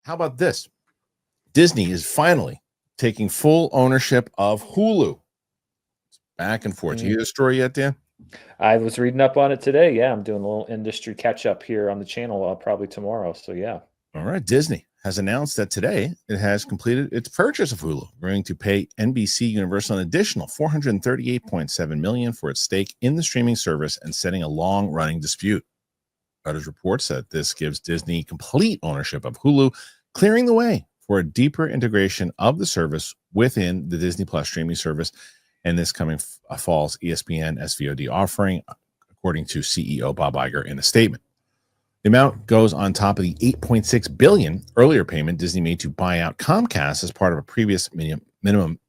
How about this? Disney is finally taking full ownership of Hulu. It's back and forth. You hear the story yet, Dan? I was reading up on it today. Yeah, I'm doing a little industry catch up here on the channel probably tomorrow. So yeah. All right. Disney has announced that today it has completed its purchase of Hulu, agreeing to pay NBC Universal an additional $438.7 million for its stake in the streaming service and setting a long-running dispute. Reuters reports that this gives Disney complete ownership of Hulu, clearing the way for a deeper integration of the service within the Disney Plus streaming service and this coming fall's ESPN SVOD offering, according to CEO Bob Iger in a statement. The amount goes on top of the $8.6 billion earlier payment Disney made to buy out Comcast as part of a previous minimum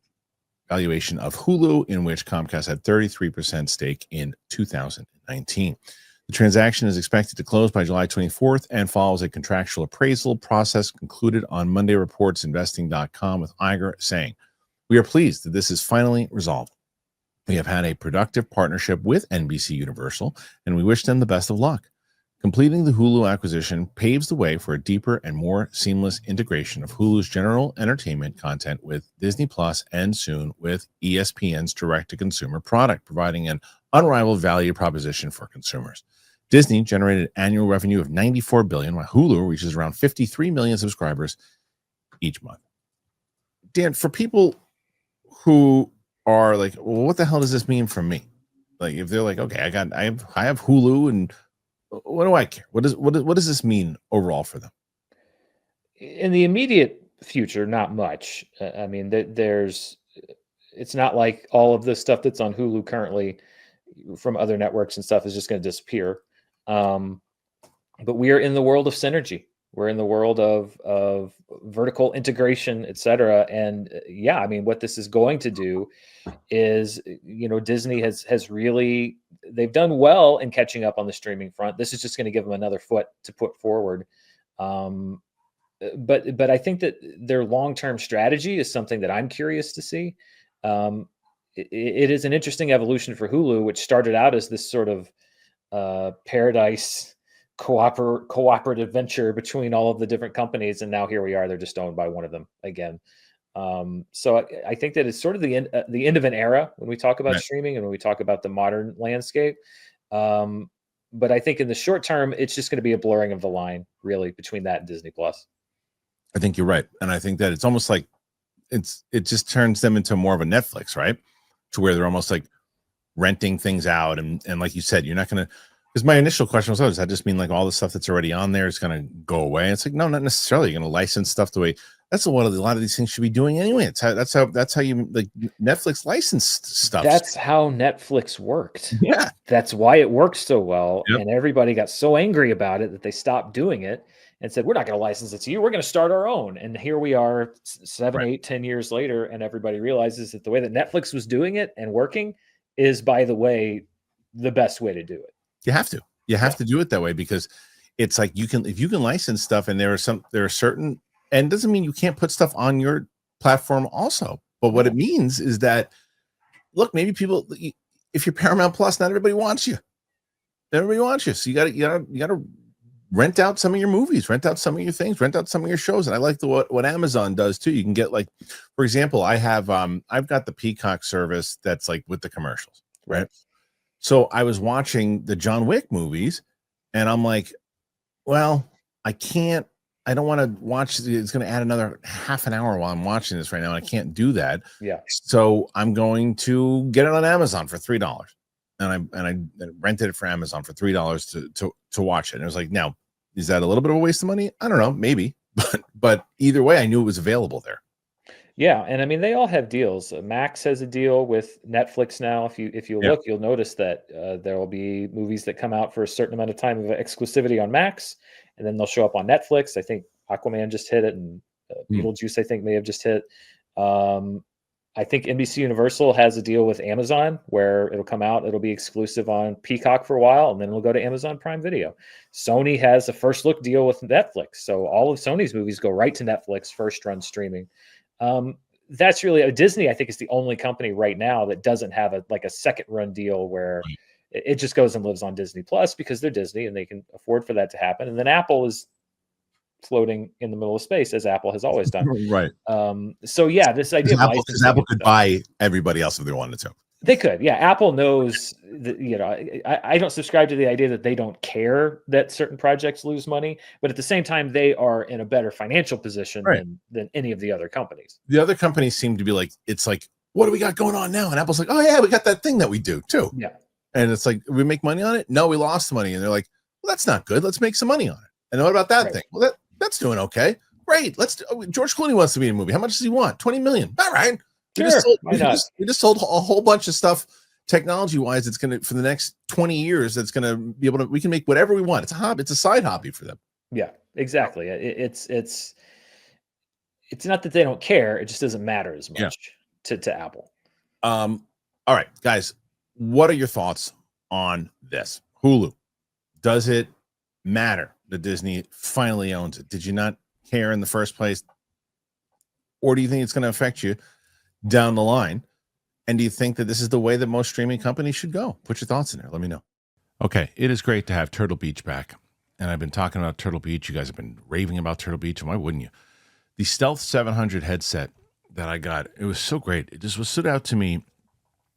valuation of Hulu, in which Comcast had 33% stake in 2019. The transaction is expected to close by July 24th and follows a contractual appraisal process concluded on Monday, reports investing.com, with Iger saying, "We are pleased that this is finally resolved. We have had a productive partnership with NBC Universal, and we wish them the best of luck. Completing the Hulu acquisition paves the way for a deeper and more seamless integration of Hulu's general entertainment content with Disney Plus and soon with ESPN's direct-to-consumer product, providing an unrivaled value proposition for consumers." Disney generated annual revenue of $94 billion, while Hulu reaches around 53 million subscribers each month. Dan, for people who are like, well, what the hell does this mean for me? Like, if they're like, okay, I have Hulu, and what do I care? What does this mean overall for them? In the immediate future, not much. I mean, it's not like all of the stuff that's on Hulu currently from other networks and stuff is just going to disappear. But we are in the world of synergy. We're in the world of vertical integration, et cetera. And yeah, I mean, what this is going to do is, Disney has really, they've done well in catching up on the streaming front. This is just going to give them another foot to put forward. But I think that their long-term strategy is something that I'm curious to see. It is an interesting evolution for Hulu, which started out as this sort of paradise cooperative venture between all of the different companies, and now here we are. They're just owned by one of them again. So I think that it's sort of the end of an era when we talk about streaming and when we talk about the modern landscape. But I think in the short term, it's just going to be a blurring of the line, really, between that and Disney Plus. I think you're right, and I think that it's almost like it just turns them into more of a Netflix, right? To where they're almost like renting things out, and like you said, you're not going to. Because my initial question was, does that just mean like all the stuff that's already on there is going to go away? It's like, no, not necessarily. You're going to license stuff the way that's what a lot of these things should be doing anyway. That's how you like Netflix licensed stuff. That's how Netflix worked. Yeah, that's why it worked so well, yep. And everybody got so angry about it that they stopped doing it and said, "We're not going to license it to you. We're going to start our own." And here we are, 7, 8, 10 years later, and everybody realizes that the way that Netflix was doing it and working is, by the way, the best way to do it. You have to do it that way, because it's like if you can license stuff, and there are certain, and it doesn't mean you can't put stuff on your platform also. But what it means is that, look, maybe people, if you're Paramount Plus, not everybody wants you. Everybody wants you. So you gotta rent out some of your movies, rent out some of your things, rent out some of your shows. And I like what Amazon does too. You can get, like, for example, I've got the Peacock service that's like with the commercials, right? So I was watching the John Wick movies, and I'm like, well, I don't want to watch. It's going to add another half an hour while I'm watching this right now, and I can't do that. Yeah. So I'm going to get it on Amazon for $3, and I rented it for Amazon for $3 to watch it. And it was like, now, is that a little bit of a waste of money? I don't know, maybe, but either way, I knew it was available there. Yeah, and I mean, they all have deals. Max has a deal with Netflix now. If you look, you'll notice that there will be movies that come out for a certain amount of time of exclusivity on Max, and then they'll show up on Netflix. I think Aquaman just hit it, and Beetlejuice, I think, may have just hit. I think NBC Universal has a deal with Amazon where it'll come out. It'll be exclusive on Peacock for a while, and then it'll go to Amazon Prime Video. Sony has a first look deal with Netflix. So all of Sony's movies go right to Netflix, first run streaming. That's really Disney, I think, is the only company right now that doesn't have a second run deal where it just goes and lives on Disney Plus, because they're Disney and they can afford for that to happen. And then Apple is floating in the middle of space, as Apple has always done. Right. So yeah, this idea of Because Apple could buy everybody else if they wanted to. They could, yeah. Apple knows that, I don't subscribe to the idea that they don't care that certain projects lose money, but at the same time, they are in a better financial position than any of the other companies. The other companies seem to be like, it's like, what do we got going on now? And Apple's like, oh yeah, we got that thing that we do too. Yeah. And it's like, we make money on it? No, we lost money. And they're like, well, that's not good. Let's make some money on it. And what about that thing? Well, that's doing okay. Great. George Clooney wants to be in a movie. How much does he want? 20 million. All right. We just sold a whole bunch of stuff technology-wise. It's going to, for the next 20 years, that's going to be able to, we can make whatever we want. It's a hobby. It's a side hobby for them. Yeah, exactly. It's not that they don't care. It just doesn't matter as much to Apple. All right, guys, what are your thoughts on this? Hulu, does it matter that Disney finally owns it? Did you not care in the first place? Or do you think it's going to affect you down the line? And do you think that this is the way that most streaming companies should go? Put your thoughts in there. Let me know. Okay, it is great to have Turtle Beach back. And I've been talking about Turtle Beach. You guys have been raving about Turtle Beach, and why wouldn't you? The Stealth 700 headset that I got, it was so great. It just stood out to me.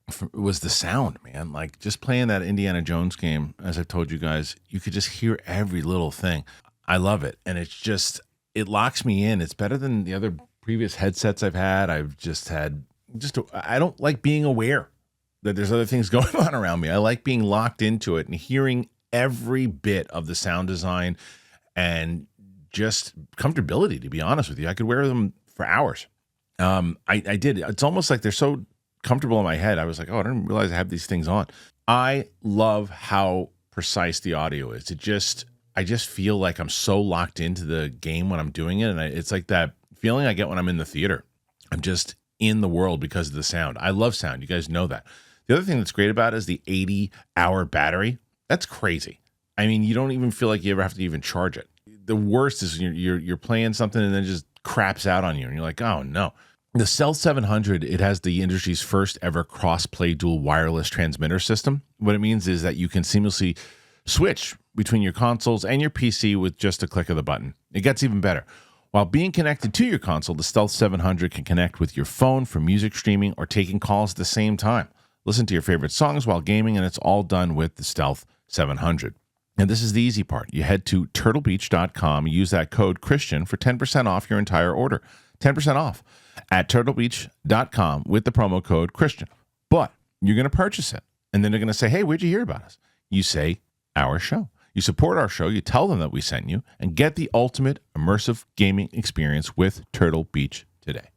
It was the sound, man. Like just playing that Indiana Jones game, as I've told you guys, you could just hear every little thing. I love it. And it's just, it locks me in. It's better than the other previous headsets I've had. I don't like being aware that there's other things going on around me. I like being locked into it and hearing every bit of the sound design and just comfortability, to be honest with you. I could wear them for hours. I did. It's almost like they're so comfortable in my head. I was like, oh, I didn't realize I have these things on. I love how precise the audio is. I just feel like I'm so locked into the game when I'm doing it. And it's like that feeling I get when I'm in the theater. I'm just in the world because of the sound. I love sound. You guys know that. The other thing that's great about it is the 80-hour battery. That's crazy. I mean, you don't even feel like you ever have to even charge it. The worst is you're playing something and then it just craps out on you. And you're like, oh no. The Stealth 700, it has the industry's first ever cross-play dual wireless transmitter system. What it means is that you can seamlessly switch between your consoles and your PC with just a click of the button. It gets even better. While being connected to your console, the Stealth 700 can connect with your phone for music streaming or taking calls at the same time. Listen to your favorite songs while gaming, and it's all done with the Stealth 700. And this is the easy part. You head to turtlebeach.com, use that code Kristian for 10% off your entire order. 10% off at turtlebeach.com with the promo code Kristian. But you're going to purchase it, and then they're going to say, hey, where'd you hear about us? You say, our show. You support our show, you tell them that we sent you, and get the ultimate immersive gaming experience with Turtle Beach today.